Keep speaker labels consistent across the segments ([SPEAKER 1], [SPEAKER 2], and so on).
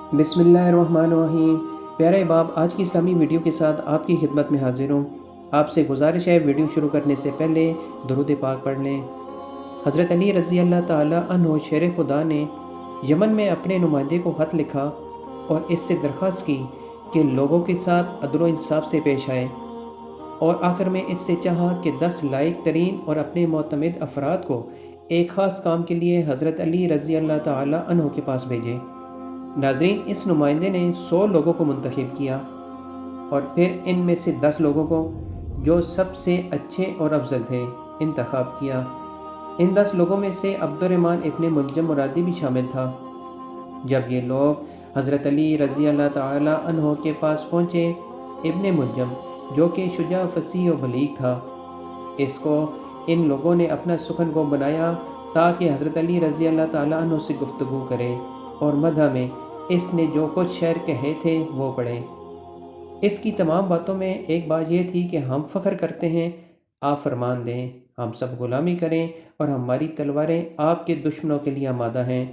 [SPEAKER 1] बिस्मिल्लाहिर्रहमानिर्रहीम। प्यारे बाप, आज की इस्लामी वीडियो के साथ आपकी खिदमत में हाजिर हूँ। आपसे गुजारिश है वीडियो शुरू करने से पहले दुरूद पाक पढ़ लें। हज़रत अली रज़ी अल्लाह ताला अन्हो शेर खुदा ने यमन में अपने नुमाइंदे को ख़त लिखा और इससे दरख्वास्त की कि लोगों के साथ अदल व इंसाफ से पेश आए, और आखिर में इससे चाहा कि 10 लायक तरीन और अपने मोतमिद अफराद को एक ख़ास काम के लिए हज़रत अली रज़ी अल्लाह ताला अन्हो के पास भेजे। नाज़रीन, इस नुमाइंदे ने 100 लोगों को मुंतखब किया और फिर इनमें से 10 लोगों को, जो सबसे अच्छे और अफजल थे, इंतखाब किया। इन 10 लोगों में से अब्दुर्रहमान इब्ने मुलजम मुरादी भी शामिल था। जब ये लोग हज़रत अली रज़ी अल्लाह ताला अन्हो के पास पहुँचे, इब्ने मुलजम, जो कि शुजा, फसीह और बलीग था, इसको इन लोगों ने अपना सुखनगो बनाया ताकि हज़रत अली रज़ी अल्लाह ताला अन्हो से गुफ्तगू करे और मदह में इसने जो कुछ शेर कहे थे वो पढ़े। इसकी तमाम बातों में एक बात यह थी कि हम फ़ख्र करते हैं, आप फरमान दें, हम सब गुलामी करें और हमारी तलवारें आपके दुश्मनों के लिए आमादा हैं।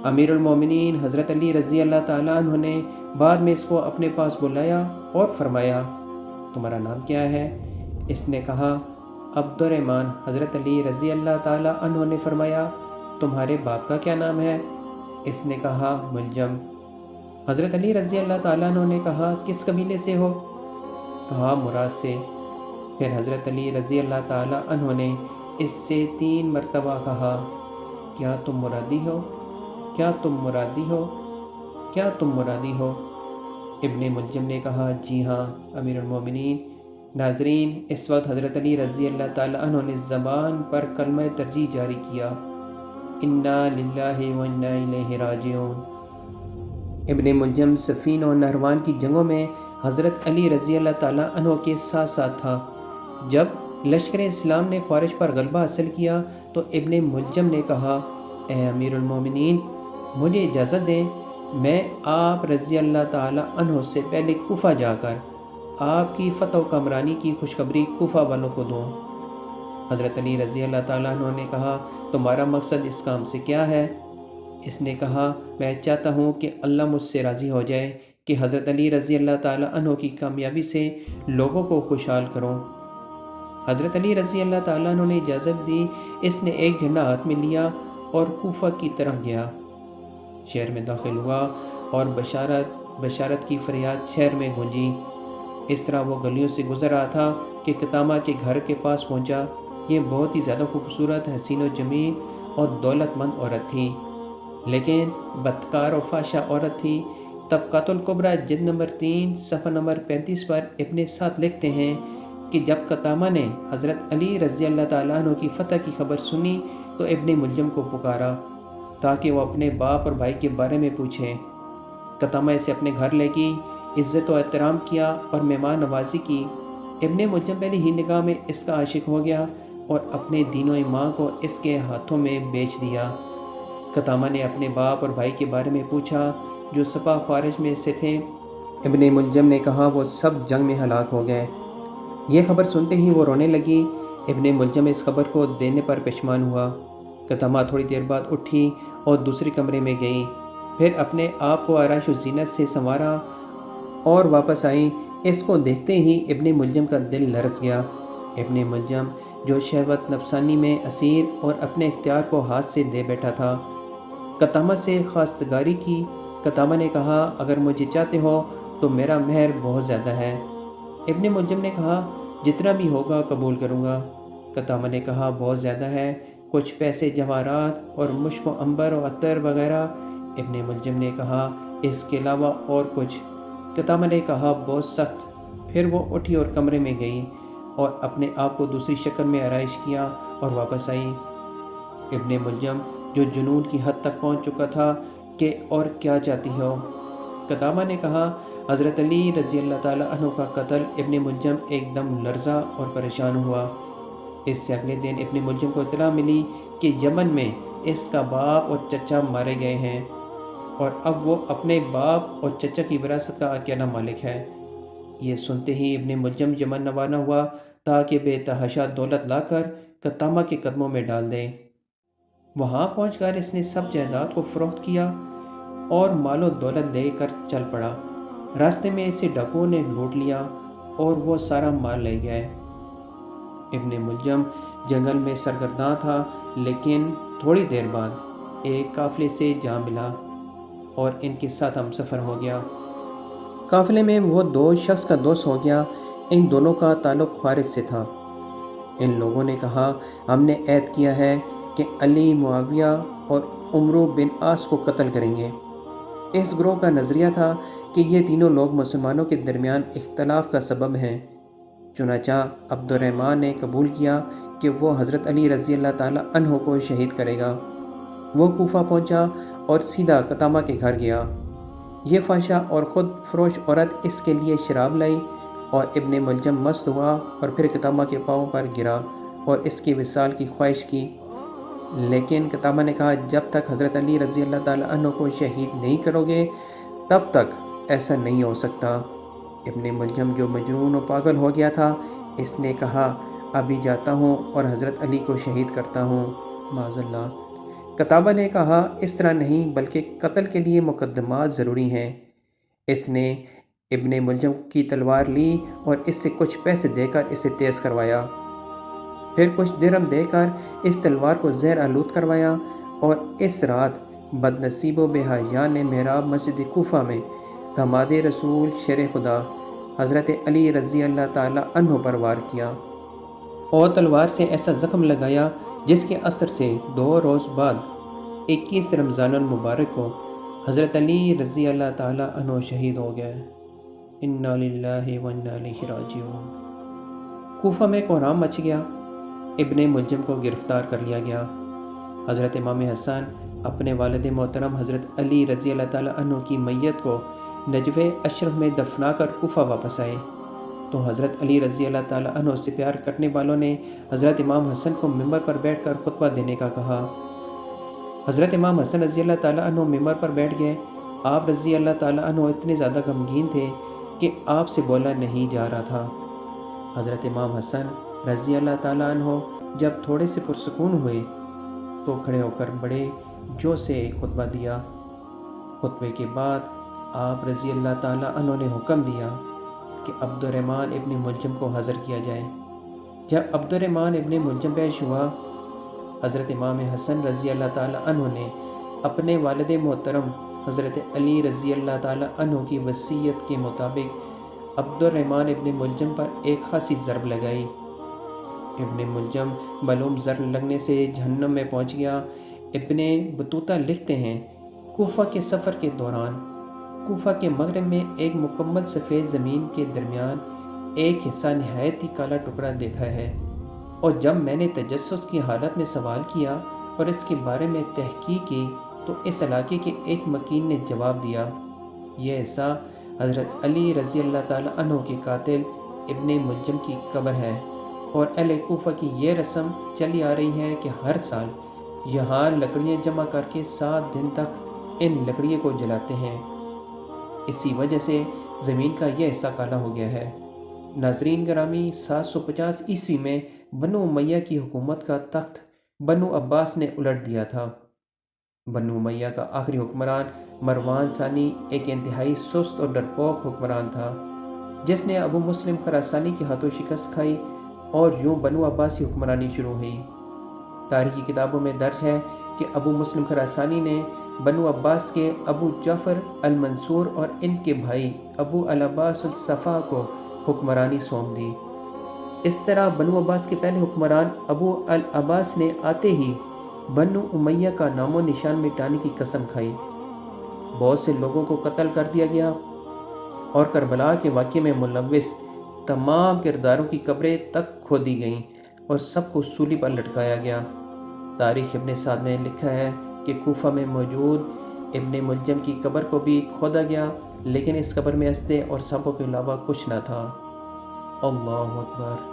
[SPEAKER 1] अमीरुल मोमिनीन हज़रत अली रज़ी अल्लाह ताला अन्हु ने बाद में इसको अपने पास बुलाया और फरमाया, तुम्हारा नाम क्या है? इसने कहा, अब्दुर्रहमान। हज़रत अली रज़ी अल्लाह ताला अन्हु ने फरमाया, तुम्हारे बाप का क्या नाम है? इसने कहा, मुलजम। हज़रत अली रज़ी अल्लाह ताला अन्हु ने कहा, किस कबीले से हो? कहा, मुराद से। फिर हज़रत अली रज़ी अल्लाह ताला अन्हु ने इससे 3 मरतबा कहा, क्या तुम मुरादी हो? क्या तुम मुरादी हो? क्या तुम मुरादी हो? इब्ने मुलजम ने कहा, जी हाँ अमीरुल मोमिनीन। नाज़रीन, इस वक्त हज़रत अली रज़ी अल्लाह ताला अन्हु ने ज़बान पर कलमा तरजीह जारी किया, इन्ना लिल्लाहि व इन्ना इलैहि राजिऊन। इब्ने मुलजम सफ़ीन और नहरवान की जंगों में हज़रत अली रज़ी अल्लाह ताला अन्हु के साथ साथ था। जब लश्कर इस्लाम ने ख्वारिज पर गलबा हासिल किया तो इब्ने मुलजम ने कहा, ए अमीरुल मोमिनीन, मुझे इजाज़त दें, मैं आप रज़ी अल्लाह ताला अन्हु से पहले कूफा जाकर आपकी फ़तह व कामरानी की खुशखबरी कूफा वालों को दूँ। हज़रत अली रज़ी अल्लाह ताला अन्हु ने कहा, तुम्हारा मकसद इस काम से क्या है? इसने कहा, मैं चाहता हूँ कि अल्लाह मुझसे राज़ी हो जाए कि हज़रत अली रज़ी अल्लाह ताला अन्हु की कामयाबी से लोगों को खुशहाल करूँ। हज़रत अली रज़ी अल्लाह ताला अन्हु ने इजाज़त दी। इसने एक झंडा हाथ में लिया और कूफा की तरफ गया। शहर में दाखिल हुआ और बशारत की फरियाद शहर में गूंजी। इस तरह वो गलियों से गुजर रहा था कि कतामा के घर के पास पहुंचा। ये बहुत ही ज़्यादा खूबसूरत, हसीन व जमील और दौलतमंद औरत थी, लेकिन बदकार और फाशा औरत थी। तबक़ातुल कुबरा जिल्द नंबर 3 सफ़ा नंबर 35 पर अपने साथ लिखते हैं कि जब कतामा ने हज़रत अली रज़ी अल्लाह ताला अन्हु की फ़तह की खबर सुनी तो इब्ने मुलजम को पुकारा ताकि वो अपने बाप और भाई के बारे में पूछे। कतामा इसे अपने घर ले गई, इज़्ज़त और एहतराम किया और मेहमान नवाजी की। इब्ने मुलजम पहली ही निगाह में इसका आशिक हो गया और अपने दीनो ईमान को इसके हाथों में बेच दिया। कतामा ने अपने बाप और भाई के बारे में पूछा जो सपा ख्वारिज में से थे। इब्ने मुलजम ने कहा, वो सब जंग में हलाक हो गए। ये खबर सुनते ही वो रोने लगी। इब्ने मुलजम इस खबर को देने पर परेशान हुआ। कतामा थोड़ी देर बाद उठी और दूसरे कमरे में गई, फिर अपने आप को आराइश और ज़ीनत से संवारा और वापस आई। इसको देखते ही इब्ने मुलजम का दिल लरज़ गया। इब्ने मुलजम, जो शहवत नफसानी में असीर और अपने इख्तियार को हाथ से दे बैठा था, कतामा से खास्तगारी की। कतामा ने कहा, अगर मुझे चाहते हो तो मेरा मेहर बहुत ज़्यादा है। इब्ने मुलजम ने कहा, जितना भी होगा कबूल करूँगा। कतामा ने कहा, बहुत ज़्यादा है, कुछ पैसे, जवाहरात और मुश्क व अंबर और अतर वगैरह। इब्ने मुलजम ने कहा, इसके अलावा और कुछ? कतामा ने कहा, बहुत सख्त। फिर वो उठी और कमरे में गई और अपने आप को दूसरी शक्ल में आराइश किया और वापस आई। इब्ने मुलजम, जो जुनून की हद तक पहुंच चुका था कि और क्या चाहती हो? कतामा ने कहा, हज़रत अली रज़ी अल्लाह ताला अन्हु का कत्ल। इब्ने मुलजम एकदम लर्ज़ा और परेशान हुआ। इससे अगले दिन इब्ने मुलजम को इत्तला मिली कि यमन में इसका बाप और चचा मारे गए हैं और अब वो अपने बाप और चचा की विरासत का अकेला मालिक है। ये सुनते ही इब्ने मुलजम यमन रवाना हुआ ताकि बेतहाशा दौलत लाकर कतामा के कदमों में डाल दे। वहाँ पहुँचकर इसने सब जायदाद को फ़रोख्त किया اور مال و دولت لے کر چل پڑا۔ راستے میں اسے ڈاکوؤں نے لوٹ لیا اور وہ سارا مال لے گئے۔ ابن ملجم جنگل میں سرگرداں تھا، لیکن تھوڑی دیر بعد ایک قافلے سے جا ملا اور ان کے ساتھ ہم سفر ہو گیا۔ قافلے میں وہ دو شخص کا دوست ہو گیا۔ ان دونوں کا تعلق خارج سے تھا۔ ان لوگوں نے کہا، ہم نے عہد کیا ہے کہ علی، معاویہ اور عمرو بن عاص کو قتل کریں گے۔ اس گروہ کا نظریہ تھا کہ یہ تینوں لوگ مسلمانوں کے درمیان اختلاف کا سبب ہیں۔ چنانچہ عبد الرحمن نے قبول کیا کہ وہ حضرت علی رضی اللہ تعالیٰ عنہ کو شہید کرے گا۔ وہ کوفہ پہنچا اور سیدھا قطامہ کے گھر گیا۔ یہ فحشہ اور خود فروش عورت اس کے لیے شراب لائی اور ابن ملجم مست ہوا اور پھر قطامہ کے پاؤں پر گرا اور اس کی وصال کی خواہش کی، لیکن قطامہ نے کہا، جب تک حضرت علی رضی اللہ تعالیٰ عنہ کو شہید نہیں کرو گے تب تک ایسا نہیں ہو سکتا۔ ابن ملجم جو مجنون و پاگل ہو گیا تھا، اس نے کہا، ابھی جاتا ہوں اور حضرت علی کو شہید کرتا ہوں، معاذ اللہ۔ قطامہ نے کہا، اس طرح نہیں، بلکہ قتل کے لیے مقدمات ضروری ہیں۔ اس نے ابن ملجم کی تلوار لی اور اس سے کچھ پیسے دے کر اسے تیز کروایا، پھر کچھ درہم دے کر اس تلوار کو زہر آلود کروایا، اور اس رات بد نصیب و بے حیا نے محراب مسجد کوفہ میں داماد رسول شیر خدا حضرت علی رضی اللہ تعالیٰ عنہ پر وار کیا اور تلوار سے ایسا زخم لگایا جس کے اثر سے 2 روز بعد 21 رمضان المبارک کو حضرت علی رضی اللہ تعالیٰ عنہ شہید ہو گئے۔ انا للہ و انا الیہ راجعون۔ کوفہ میں کوہرام مچ گیا۔ ابن ملجم کو گرفتار کر لیا گیا۔ حضرت امام حسن اپنے والد محترم حضرت علی رضی اللہ تعالیٰ عنہ کی میت کو نجف اشرف میں دفنا کر کوفہ واپس آئے تو حضرت علی رضی اللہ تعالیٰ عنہ سے پیار کرنے والوں نے حضرت امام حسن کو ممبر پر بیٹھ کر خطبہ دینے کا کہا۔ حضرت امام حسن رضی اللہ تعالیٰ عنہ ممبر پر بیٹھ گئے۔ آپ رضی اللہ تعالیٰ عنہ اتنے زیادہ غمگین تھے کہ آپ سے بولا نہیں جا رہا تھا۔ حضرت امام حسن رضی اللہ تعالیٰ عنہ جب تھوڑے سے پرسکون ہوئے تو کھڑے ہو کر بڑے جوش سے خطبہ دیا۔ خطبے کے بعد آپ رضی اللہ تعالیٰ عنہ نے حکم دیا کہ عبد الرحمن ابن ملجم کو حاضر کیا جائے۔ جب عبد الرحمن ابن ملجم پیش ہوا، حضرت امام حسن رضی اللہ تعالیٰ عنہ نے اپنے والد محترم حضرت علی رضی اللہ تعالیٰ عنہ کی وصیت کے مطابق عبد الرحمن ابن ملجم پر ایک خاصی ضرب لگائی۔ ابن ملجم معلوم ضرب لگنے سے جہنم میں پہنچ گیا۔ ابن بطوطہ لکھتے ہیں، کوفہ کے سفر کے دوران کوفہ کے مغرب میں ایک مکمل سفید زمین کے درمیان ایک حصہ نہایت ہی کالا ٹکڑا دیکھا ہے، اور جب میں نے تجسس کی حالت میں سوال کیا اور اس کے بارے میں تحقیق کی تو اس علاقے کے ایک مکین نے جواب دیا، یہ حصہ حضرت علی رضی اللہ تعالیٰ عنہ کے قاتل ابن ملجم کی قبر ہے، اور اہل کوفہ کی یہ رسم چلی آ رہی ہے کہ ہر سال یہاں لکڑیاں جمع کر کے 7 دن تک ان لکڑیوں کو جلاتے ہیں، اسی وجہ سے زمین کا یہ حصہ کالا ہو گیا ہے۔ ناظرین گرامی، 750 عیسوی میں بنو امیہ کی حکومت کا تخت بنو عباس نے الٹ دیا تھا۔ بنو امیہ کا آخری حکمران مروان ثانی ایک انتہائی سست اور ڈرپوک حکمران تھا، جس نے ابو مسلم خراسانی کے ہاتھوں شکست کھائی اور یوں بنو عباس کی حکمرانی شروع ہوئی۔ تاریخی کتابوں میں درج ہے کہ ابو مسلم خراسانی نے بنو عباس کے ابو جعفر المنصور اور ان کے بھائی ابو العباس الصفا کو حکمرانی سونپ دی۔ اس طرح بنو عباس کے پہلے حکمران ابو العباس نے آتے ہی بنو امیہ کا نام و نشان مٹانے کی قسم کھائی۔ بہت سے لوگوں کو قتل کر دیا گیا اور کربلا کے واقعے میں ملوث تمام کرداروں کی قبریں تک کھودی گئیں اور سب کو سولی پر لٹکایا گیا۔ تاریخ ابن سعد میں لکھا ہے کہ کوفہ میں موجود ابن ملجم کی قبر کو بھی کھودا گیا، لیکن اس قبر میں اسدے اور سانپوں کے علاوہ کچھ نہ تھا۔ اللہ اکبر۔